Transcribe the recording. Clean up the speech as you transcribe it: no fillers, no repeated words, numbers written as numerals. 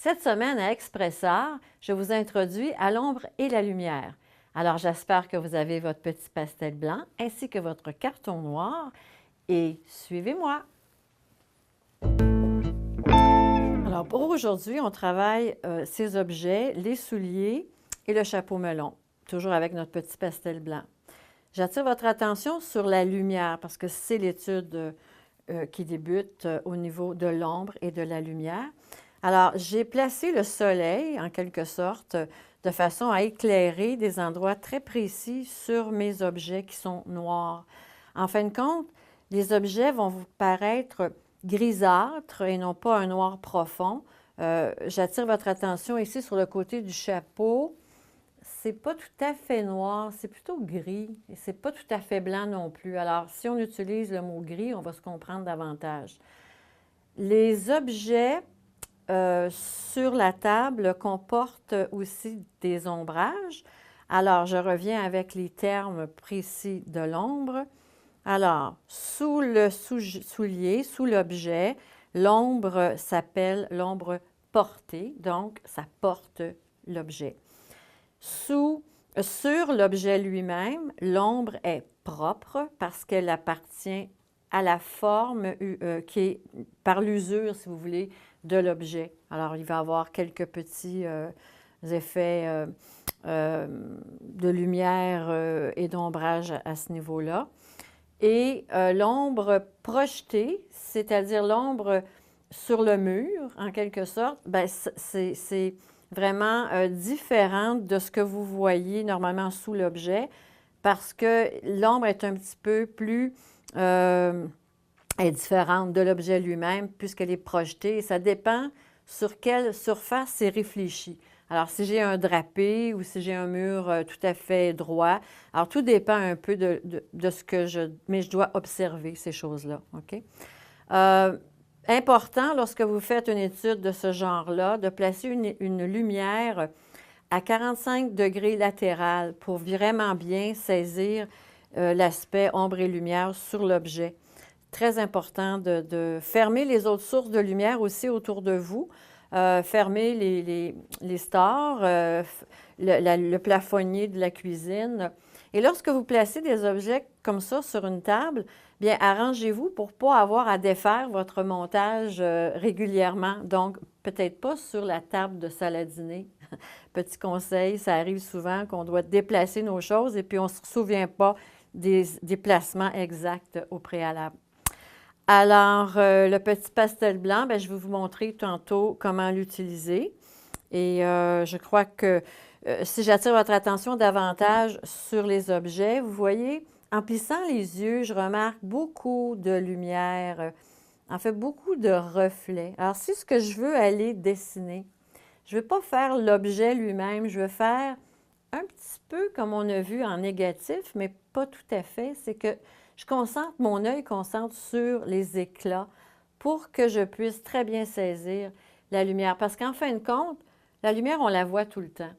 Cette semaine à Expressart, je vous introduis à l'ombre et la lumière. Alors j'espère que vous avez votre petit pastel blanc ainsi que votre carton noir et suivez-moi. Alors pour aujourd'hui, on travaille ces objets, les souliers et le chapeau melon, toujours avec notre petit pastel blanc. J'attire votre attention sur la lumière parce que c'est l'étude qui débute au niveau de l'ombre et de la lumière. Alors, j'ai placé le soleil, en quelque sorte, de façon à éclairer des endroits très précis sur mes objets qui sont noirs. En fin de compte, les objets vont vous paraître grisâtres et non pas un noir profond. J'attire votre attention ici sur le côté du chapeau. C'est pas tout à fait noir, c'est plutôt gris et c'est pas tout à fait blanc non plus. Alors, si on utilise le mot gris, on va se comprendre davantage. Les objets sur la table comportent aussi des ombrages. Alors, je reviens avec les termes précis de l'ombre. Alors, sous le soulier, sous l'objet, l'ombre s'appelle l'ombre portée, donc ça porte l'objet. Sur l'objet lui-même, l'ombre est propre parce qu'elle appartient à la forme qui est par l'usure, si vous voulez, de l'objet. Alors, il va y avoir quelques petits effets de lumière et d'ombrage à ce niveau-là. Et l'ombre projetée, c'est-à-dire l'ombre sur le mur, en quelque sorte, bien, c'est vraiment différente de ce que vous voyez normalement sous l'objet parce que l'ombre est un petit peu plus est différente de l'objet lui-même puisqu'elle est projetée et ça dépend sur quelle surface c'est réfléchi. Alors, si j'ai un drapé ou si j'ai un mur tout à fait droit, alors tout dépend un peu de ce que mais je dois observer ces choses-là, OK? Important, lorsque vous faites une étude de ce genre-là, de placer une lumière à 45 degrés latéral pour vraiment bien saisir l'aspect ombre et lumière sur l'objet. Très important de fermer les autres sources de lumière aussi autour de vous. Fermer les stores, le plafonnier de la cuisine. Et lorsque vous placez des objets comme ça sur une table, bien, arrangez-vous pour ne pas avoir à défaire votre montage régulièrement. Donc, peut-être pas sur la table de salle à dîner. Petit conseil, ça arrive souvent qu'on doit déplacer nos choses et puis on ne se souvient pas des placements exacts au préalable. Alors, le petit pastel blanc, bien, je vais vous montrer tantôt comment l'utiliser. Et je crois que si j'attire votre attention davantage sur les objets, vous voyez, en plissant les yeux, je remarque beaucoup de lumière, en fait, beaucoup de reflets. Alors, c'est ce que je veux aller dessiner. Je ne veux pas faire l'objet lui-même, je veux faire un petit peu comme on a vu en négatif, mais pas tout à fait. C'est que mon œil concentre sur les éclats pour que je puisse très bien saisir la lumière. Parce qu'en fin de compte, la lumière, on la voit tout le temps.